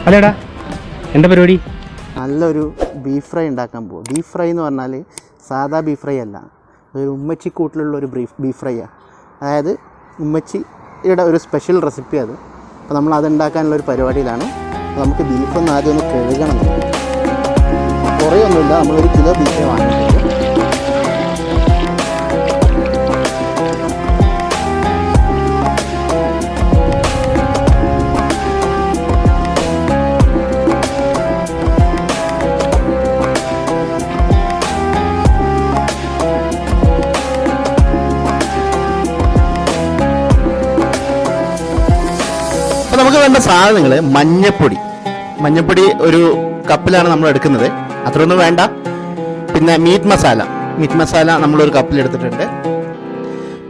അല്ലേടാ എന്താ പരിപാടി? നല്ലൊരു ബീഫ് ഫ്രൈ ഉണ്ടാക്കാൻ പോകും. ബീഫ് ഫ്രൈ എന്ന് പറഞ്ഞാൽ സാധാ ബീഫ് ഫ്രൈ അല്ല, ഒരു ഉമ്മച്ചി കൂട്ടിലുള്ളൊരു ബീഫ് ഫ്രൈയാണ്. അതായത് ഉമ്മച്ചിയുടെ ഒരു സ്പെഷ്യൽ റെസിപ്പി അത്. അപ്പോൾ നമ്മൾ അതുണ്ടാക്കാനുള്ളൊരു പരിപാടിയിലാണ്. അപ്പോൾ നമുക്ക് ബീഫൊന്ന് ആദ്യം ഒന്ന് കഴുകണം. കുറേ ഒന്നുമില്ല, നമ്മളൊരു കിലോ ബീഫേ വാങ്ങിയിട്ടുണ്ട്. നമുക്ക് വേണ്ട സാധനങ്ങൾ മഞ്ഞപ്പൊടി ഒരു കപ്പിലാണ് നമ്മൾ എടുക്കുന്നത്, അത്രയൊന്നും വേണ്ട. പിന്നെ മീറ്റ് മസാല നമ്മളൊരു കപ്പിൽ എടുത്തിട്ടുണ്ട്.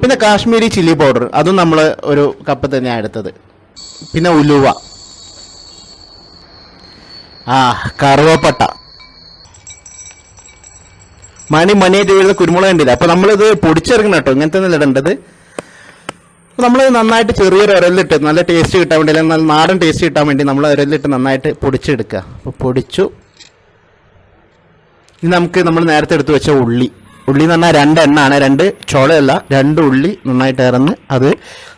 പിന്നെ കാശ്മീരി ചില്ലി പൗഡർ, അതും നമ്മൾ ഒരു കപ്പ് തന്നെയാണ് എടുത്തത്. പിന്നെ ഉലുവ, കറുവപ്പട്ട, മണിയായിട്ട് വീഴുന്ന കുരുമുളക് ഉണ്ടില്ല. അപ്പോൾ നമ്മളിത് പൊടിച്ചെടുക്കണം കേട്ടോ, ഇങ്ങനത്തെ ഒന്നും ഇടേണ്ടത്. നമ്മൾ നന്നായിട്ട് ചെറിയൊരു ഉരലിട്ട് നല്ല ടേസ്റ്റ് കിട്ടാൻ വേണ്ടി, അല്ലെങ്കിൽ നല്ല നാടൻ ടേസ്റ്റ് കിട്ടാൻ വേണ്ടി നമ്മൾ ഉരലിട്ട് നന്നായിട്ട് പൊടിച്ചെടുക്കുക. അപ്പോൾ പൊടിച്ചു. ഇനി നമുക്ക് നമ്മൾ നേരത്തെ എടുത്ത് വെച്ച ഉള്ളി എന്ന് പറഞ്ഞാൽ 2 എണ്ണമാണ്, 2 ചോളയല്ല, 2 ഉള്ളി നന്നായിട്ട് ഇറന്ന് അത്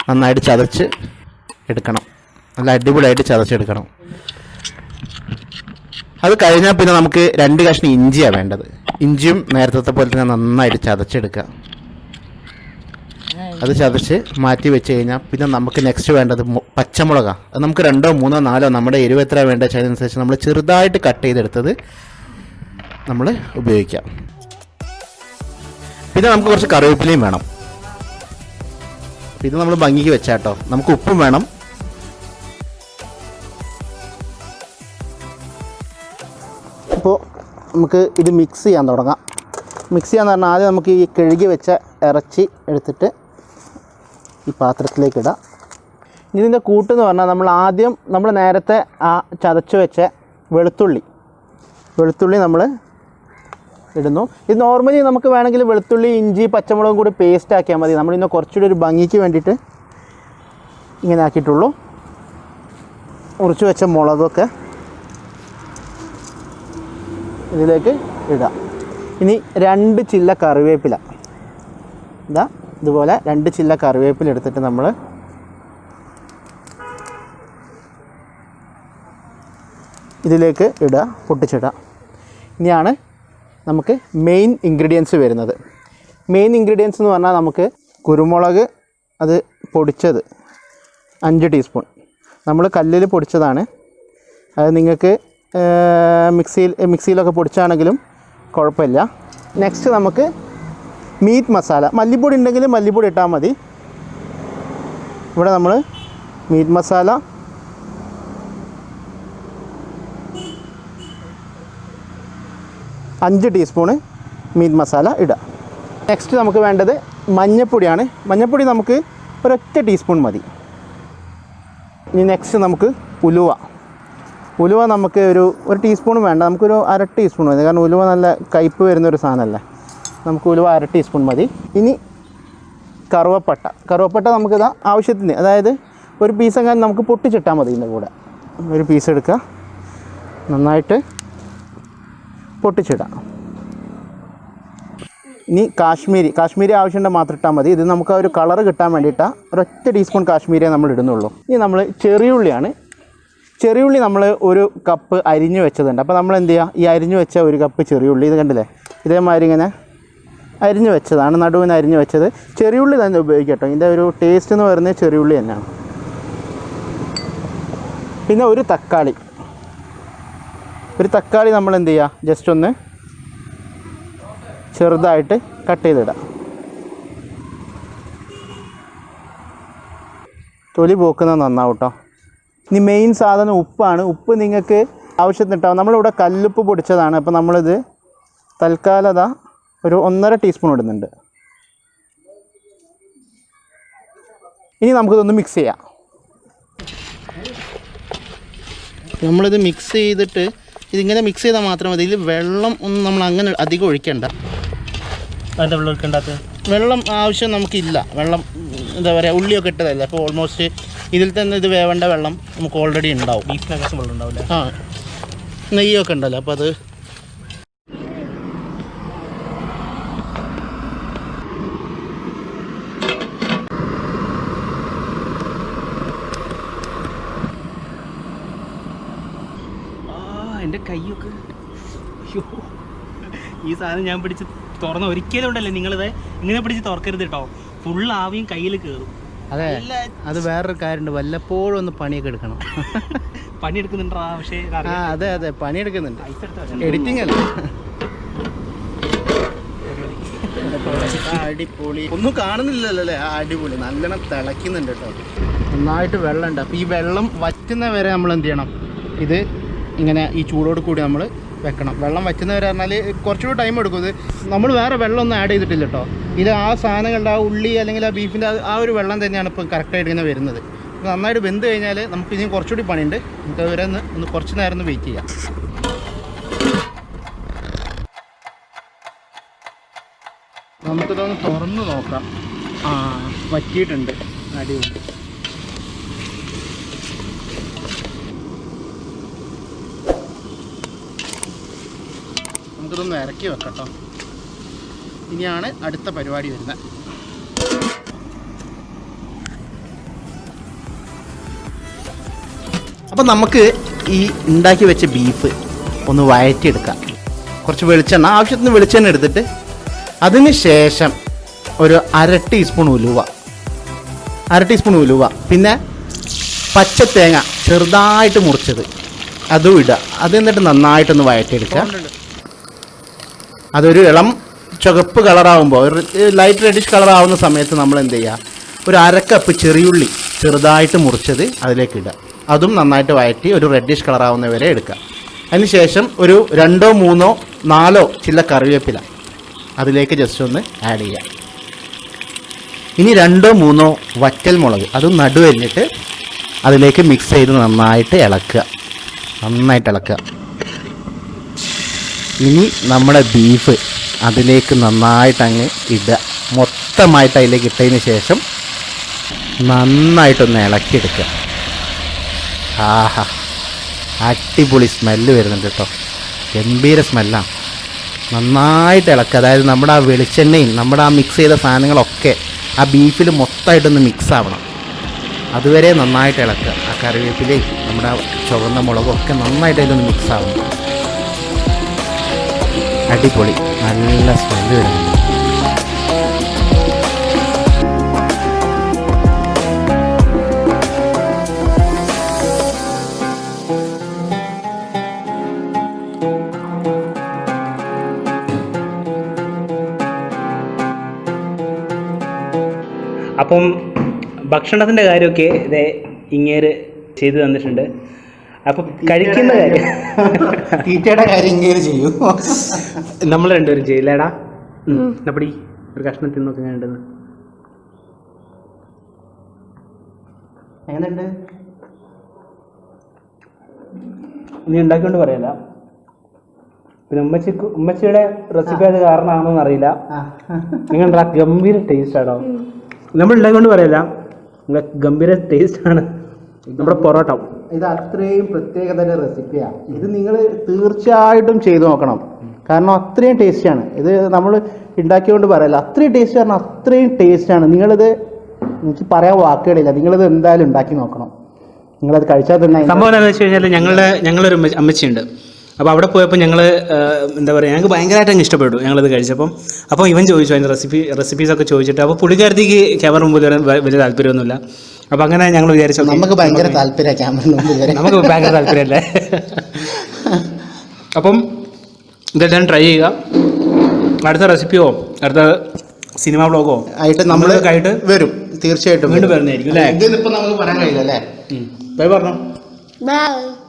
നന്നായിട്ട് ചതച്ച് എടുക്കണം. നല്ല അടിപൊളിയായിട്ട് ചതച്ചെടുക്കണം. അത് കഴിഞ്ഞാൽ പിന്നെ നമുക്ക് 2 കഷ്ണം ഇഞ്ചിയാണ് വേണ്ടത്. ഇഞ്ചിയും നേരത്തെ പോലെ തന്നെ നന്നായിട്ട് ചതച്ചെടുക്കുക. അത് ചതച്ച് മാറ്റി വെച്ച് കഴിഞ്ഞാൽ പിന്നെ നമുക്ക് നെക്സ്റ്റ് വേണ്ടത് പച്ചമുളകാണ്. അത് നമുക്ക് 2, 3, 4 നമ്മുടെ എരിവ് എത്ര വേണ്ട അതിനനുസരിച്ച് നമ്മൾ ചെറുതായിട്ട് കട്ട് ചെയ്തെടുത്തത് നമ്മൾ ഉപയോഗിക്കാം. പിന്നെ നമുക്ക് കുറച്ച് കറിവേപ്പിലയും വേണം. ഇത് നമ്മൾ ഭംഗിക്ക് വെച്ചാട്ടോ. നമുക്ക് ഉപ്പും വേണം. അപ്പോൾ നമുക്ക് ഇത് മിക്സ് ചെയ്യാൻ തുടങ്ങാം. മിക്സ് ചെയ്യാന്ന് പറഞ്ഞാൽ ആദ്യം നമുക്ക് ഈ കഴുകി വെച്ച ഇറച്ചി എടുത്തിട്ട് ഈ പാത്രത്തിലേക്ക് ഇടാം. ഇതിൻ്റെ കൂട്ടെന്ന് പറഞ്ഞാൽ നമ്മൾ നേരത്തെ ആ ചതച്ച് വെച്ച വെളുത്തുള്ളി നമ്മൾ ഇടുന്നു. ഇത് നോർമലി നമുക്ക് വേണമെങ്കിൽ വെളുത്തുള്ളി, ഇഞ്ചി, പച്ചമുളകും കൂടി പേസ്റ്റ് ആക്കിയാൽ മതി. നമ്മളിന്ന് കുറച്ചുകൂടി ഒരു ഭംഗിക്ക് വേണ്ടിയിട്ട് ഇങ്ങനെ ആക്കിയിട്ടുള്ളൂ. മുറിച്ച് വെച്ച മുളകൊക്കെ ഇതിലേക്ക് ഇടാം. ഇനി 2 ചില്ല കറിവേപ്പില, ഇതുപോലെ 2 ചില്ല കറിവേപ്പില എടുത്തിട്ട് നമ്മൾ ഇതിലേക്ക് ഇടുക, പൊട്ടിച്ചിടുക. ഇനിയാണ് നമുക്ക് മെയിൻ ഇൻഗ്രീഡിയൻസ് വരുന്നത്. മെയിൻ ഇൻഗ്രീഡിയൻസ് എന്ന് പറഞ്ഞാൽ നമുക്ക് കുരുമുളക്, അത് പൊടിച്ചത് 5 ടീസ്പൂൺ. നമ്മൾ കല്ലിൽ പൊടിച്ചതാണ്. അത് നിങ്ങൾക്ക് മിക്സിയിലൊക്കെ പൊടിച്ചാണെങ്കിലും കുഴപ്പമില്ല. നെക്സ്റ്റ് നമുക്ക് മീറ്റ് മസാല, മല്ലിപ്പൊടി ഉണ്ടെങ്കിൽ മല്ലിപ്പൊടി ഇട്ടാൽ മതി. ഇവിടെ നമ്മൾ meat masala 5 teaspoon meat masala ഇടുക. നെക്സ്റ്റ് നമുക്ക് വേണ്ടത് മഞ്ഞൾപ്പൊടിയാണ്. മഞ്ഞൾപ്പൊടി നമുക്ക് 1 ടീസ്പൂൺ മതി. ഇനി നെക്സ്റ്റ് നമുക്ക് ഉലുവ നമുക്ക് ഒരു ടീസ്പൂൺ വേണ്ട, നമുക്കൊരു 1/2 ടീസ്പൂൺ മതി. കാരണം ഉലുവ നല്ല കയ്പ്പ് വരുന്നൊരു സാധനമല്ലേ, നമുക്ക് ഉലുവ 1/2 ടീസ്പൂൺ മതി. ഇനി കറുവപ്പട്ട നമുക്കിതാ ആവശ്യത്തിന്, അതായത് ഒരു പീസ് എങ്ങനെ നമുക്ക് പൊട്ടിച്ചിട്ടാൽ മതി. ഇതിൻ്റെ കൂടെ ഒരു പീസ് എടുക്കുക, നന്നായിട്ട് പൊട്ടിച്ചിടാം. ഇനി കാശ്മീരി ആവശ്യമുണ്ട് മാത്രം ഇട്ടാൽ മതി. ഇത് നമുക്ക് ഒരു കളറ് കിട്ടാൻ വേണ്ടിയിട്ടാണ് 1 ടീസ്പൂൺ കാശ്മീരിയെ നമ്മൾ ഇടുന്നുള്ളൂ. ഇനി നമ്മൾ ചെറിയുള്ളി നമ്മൾ 1 കപ്പ് അരിഞ്ഞു വെച്ചതുണ്ട്. അപ്പോൾ നമ്മൾ എന്ത് ചെയ്യുക, ഈ അരിഞ്ഞു വെച്ച 1 കപ്പ് ചെറിയുള്ളി, ഇത് കണ്ടില്ലേ, ഇതേമാതിരി ഇങ്ങനെ അരിഞ്ഞു വെച്ചതാണ്, നടുവിന് അരിഞ്ഞു വെച്ചത്. ചെറിയുള്ളി തന്നെ ഉപയോഗിക്കാം കേട്ടോ. ഇതിൻ്റെ ഒരു ടേസ്റ്റ് എന്ന് പറയുന്നത് ചെറിയുള്ളി തന്നെയാണ്. പിന്നെ ഒരു തക്കാളി നമ്മൾ എന്ത് ചെയ്യുക, ജസ്റ്റ് ഒന്ന് ചെറുതായിട്ട് കട്ട് ചെയ്തിടാം. തൊലി പോക്കുന്നത് നന്നാവും കേട്ടോ. ഇനി മെയിൻ സാധനം ഉപ്പാണ്. ഉപ്പ് നിങ്ങൾക്ക് ആവശ്യത്തിനിട്ടാവും. നമ്മളിവിടെ കല്ലുപ്പ് പൊടിച്ചതാണ്. അപ്പോൾ നമ്മളിത് തൽക്കാലം ഒരു 1.5 ടീസ്പൂൺ ഇടുന്നുണ്ട്. ഇനി നമുക്കിതൊന്ന് മിക്സ് ചെയ്യാം. നമ്മളിത് മിക്സ് ചെയ്തിട്ട് ഇതിങ്ങനെ മിക്സ് ചെയ്താൽ മാത്രം മതി. ഇതിൽ വെള്ളം ഒന്നും നമ്മൾ അങ്ങനെ അധികം ഒഴിക്കണ്ട. വെള്ളം ആവശ്യം നമുക്കില്ല. വെള്ളം എന്താ പറയുക, ഉള്ളിയൊക്കെ ഇട്ടതല്ലേ, അപ്പോൾ ഓൾമോസ്റ്റ് ഇതിൽ തന്നെ ഇത് വേവേണ്ട വെള്ളം നമുക്ക് ഓൾറെഡി ഉണ്ടാവും. ബീഫിനകത്ത് വെള്ളം ഉണ്ടാവില്ല. ആ, നെയ്യൊക്കെ ഉണ്ടല്ലോ, അപ്പോൾ അത് എൻ്റെ കൈയൊക്കെ, അയ്യോ, ഈ സാധനം ഞാൻ പിടിച്ച് തുറന്ന ഒരിക്കലും ഉണ്ടല്ലേ, നിങ്ങളിത് ഇങ്ങനെ പിടിച്ച് തുറക്കരുത് കേട്ടോ. ഫുൾ ആവിയും കയ്യിൽ കയറും. അതെ, അത് വേറൊരു കാര്യമുണ്ട്. വല്ലപ്പോഴും ഒന്ന് പണിയൊക്കെ എടുക്കണം. പണിയെടുക്കുന്നുണ്ടാ? പക്ഷേ അതെ അതെ, പണിയെടുക്കുന്നുണ്ട്. എഡിറ്റിംഗ് അല്ല. അടിപൊളി. ഒന്നും കാണുന്നില്ലല്ലോ അല്ലേ? ആ, അടിപൊളി. നല്ലോണം തിളയ്ക്കുന്നുണ്ട് കേട്ടോ. നന്നായിട്ട് വെള്ളമുണ്ട്. അപ്പോൾ ഈ വെള്ളം വറ്റുന്ന വരെ നമ്മൾ എന്ത് ചെയ്യണം, ഇത് ഇങ്ങനെ ഈ ചൂടോട് കൂടി നമ്മൾ വെക്കണം. വെള്ളം വറ്റുന്നവരെ പറഞ്ഞാൽ കുറച്ചുകൂടി ടൈം എടുക്കും. ഇത് നമ്മൾ വേറെ വെള്ളമൊന്നും ആഡ് ചെയ്തിട്ടില്ല കേട്ടോ. ഇത് ആ സാധനങ്ങളുടെ ആ ഉള്ളി അല്ലെങ്കിൽ ആ ബീഫിൻ്റെ ആ ഒരു വെള്ളം തന്നെയാണ് ഇപ്പോൾ കറക്റ്റായിട്ട് ഇങ്ങനെ വരുന്നത്. നന്നായിട്ട് വെന്ത് കഴിഞ്ഞാൽ നമുക്ക് ഇനി കുറച്ചുകൂടി പണിയുണ്ട്. നമുക്ക് വരെ ഒന്ന് കുറച്ച് നേരം ഒന്ന് വെയിറ്റ് ചെയ്യാം. നമുക്കിതൊന്ന് തുറന്ന് നോക്കാം. ആ, വറ്റിയിട്ടുണ്ട്. അടിപൊളി. നമുക്കിതൊന്ന് ഇറക്കി വെക്കാം കേട്ടോ. ഇനിയാണ് അടുത്ത പരിപാടി വരുന്നത്. അപ്പം നമുക്ക് ഈ ഉണ്ടാക്കി വെച്ച ബീഫ് ഒന്ന് വഴറ്റിയെടുക്കാം. കുറച്ച് വെളിച്ചെണ്ണ, ആവശ്യത്തിന് വെളിച്ചെണ്ണ എടുത്തിട്ട് അതിന് ശേഷം ഒരു 1/2 ടീസ്പൂൺ ഉലുവ, പിന്നെ പച്ച തേങ്ങ ചെറുതായിട്ട് മുറിച്ചത് അതും ഇടുക. അത് എന്നിട്ട് നന്നായിട്ടൊന്ന് വഴറ്റിയെടുക്കുക. അതൊരു ഇളം ചുവപ്പ് കളറാകുമ്പോൾ, ഒരു ലൈറ്റ് റെഡിഷ് കളറാവുന്ന സമയത്ത് നമ്മൾ എന്ത് ചെയ്യുക, ഒരു 1/2 കപ്പ് ചെറിയുള്ളി ചെറുതായിട്ട് മുറിച്ചത് അതിലേക്ക് ഇടുക. അതും നന്നായിട്ട് വഴറ്റി ഒരു റെഡിഷ് കളറാവുന്നവരെ എടുക്കുക. അതിനുശേഷം ഒരു 2, 3, 4 ചില്ല കറിവേപ്പില അതിലേക്ക് ജസ്റ്റ് ഒന്ന് ആഡ് ചെയ്യുക. ഇനി 2, 3 വറ്റൽ മുളക് അതും നടുവരിഞ്ഞിട്ട് അതിലേക്ക് മിക്സ് ചെയ്ത് നന്നായിട്ട് ഇളക്കുക. ഇനി നമ്മുടെ ബീഫ് അതിലേക്ക് നന്നായിട്ട് അങ്ങ് ഇടുക. മൊത്തമായിട്ട് അതിലേക്ക് ഇട്ടതിന് ശേഷം നന്നായിട്ടൊന്ന് ഇളക്കിയെടുക്കുക. ആഹാ, അടിപൊളി സ്മെല്ല് വരുന്നുണ്ട് കേട്ടോ. ഗംഭീര സ്മെല്ലാണ്. നന്നായിട്ട് ഇളക്കുക. അതായത് നമ്മുടെ ആ വെളിച്ചെണ്ണയും നമ്മുടെ ആ മിക്സ് ചെയ്ത സാധനങ്ങളൊക്കെ ആ ബീഫിൽ മൊത്തമായിട്ടൊന്ന് മിക്സ് ആവണം. അതുവരെ നന്നായിട്ട് ഇളക്കുക. ആ കറിവേപ്പിലയും നമ്മുടെ ചുവന്ന മുളകും ഒക്കെ നന്നായിട്ട് അതിലൊന്ന് മിക്സ് ആവണം. അടിപൊളി, നല്ല സ്മെല്ല് വരുന്നുണ്ട്. അപ്പം ഭക്ഷണത്തിൻ്റെ കാര്യമൊക്കെ ഇതേ ഇങ്ങേര് ചെയ്തു തന്നിട്ടുണ്ട്. അപ്പം കഴിക്കുന്ന കാര്യം, തീറ്റയുടെ കാര്യം ഇങ്ങനെ ചെയ്യും. നമ്മൾ രണ്ടുപേരും ചെയ്യില്ലേടാ? അപ്പടി ഒരു കഷ്ണം തിന്നൊക്കെ വേണ്ടത് എങ്ങനെയുണ്ട്? നീ ഉണ്ടാക്കിക്കൊണ്ട് പറയല്ല. പിന്നെ ഉമ്മച്ചിയുടെ റെസിപ്പി അത് കാരണമാണെന്ന് അറിയില്ല. നിങ്ങളുടെ ഗംഭീര ടേസ്റ്റ് ആണോ? നമ്മൾ ഉണ്ടാക്കിക്കൊണ്ട് പറയല്ല, ഗംഭീര ടേസ്റ്റാണ് നമ്മുടെ പൊറോട്ട. ഇത് അത്രയും പ്രത്യേകതര റെസിപ്പിയാണ്. ഇത് നിങ്ങൾ തീർച്ചയായിട്ടും ചെയ്തു നോക്കണം. കാരണം അത്രയും ടേസ്റ്റാണ്. ഇത് നമ്മൾ ഉണ്ടാക്കിക്കൊണ്ട് പറയല്ല, അത്രയും ടേസ്റ്റ് കാരണം അത്രയും ടേസ്റ്റാണ്. നിങ്ങളിത്, എനിക്ക് പറയാൻ വാക്കുകളില്ല, നിങ്ങളിത് എന്തായാലും ഉണ്ടാക്കി നോക്കണം. നിങ്ങളത് കഴിച്ചാൽ തന്നെ. സംഭവം എന്താണെന്ന് വെച്ച് കഴിഞ്ഞാൽ ഞങ്ങളൊരു അമ്മച്ചിയുണ്ട്. അപ്പോൾ അവിടെ പോയപ്പോൾ ഞങ്ങൾ എന്താ പറയുക ഞങ്ങൾക്ക് ഭയങ്കരമായിട്ട് അങ്ങ് ഇഷ്ടപ്പെട്ടു ഞങ്ങളിത് കഴിച്ചപ്പം. അപ്പോൾ ഇവൻ ചോദിച്ചു അതിൻ്റെ റെസിപ്പീസൊക്കെ ചോദിച്ചിട്ട്. അപ്പോൾ പുള്ളിക്കാരത്തേക്ക് ക്യാമറ മുമ്പിൽ വരാൻ വലിയ താല്പര്യമൊന്നുമില്ല. അപ്പോൾ അങ്ങനെ ഞങ്ങൾ വിചാരിച്ചു നമുക്ക് ഭയങ്കര താല്പര്യം ക്യാമറ മുമ്പിൽ നമുക്ക് ഭയങ്കര താല്പര്യമല്ലേ. അപ്പം ഇതെല്ലാം ട്രൈ ചെയ്യുക. അടുത്ത റെസിപ്പിയോ അടുത്ത സിനിമ വ്ളോഗോ ആയിട്ട് നമ്മൾ ആയിട്ട് വരും, തീർച്ചയായിട്ടും വീണ്ടും വരുന്നതായിരിക്കും അല്ലേ. ഇതിപ്പോൾ നമുക്ക് പറയാൻ കഴിയില്ല അല്ലേ. ബൈ പറഞ്ഞോ. Bye.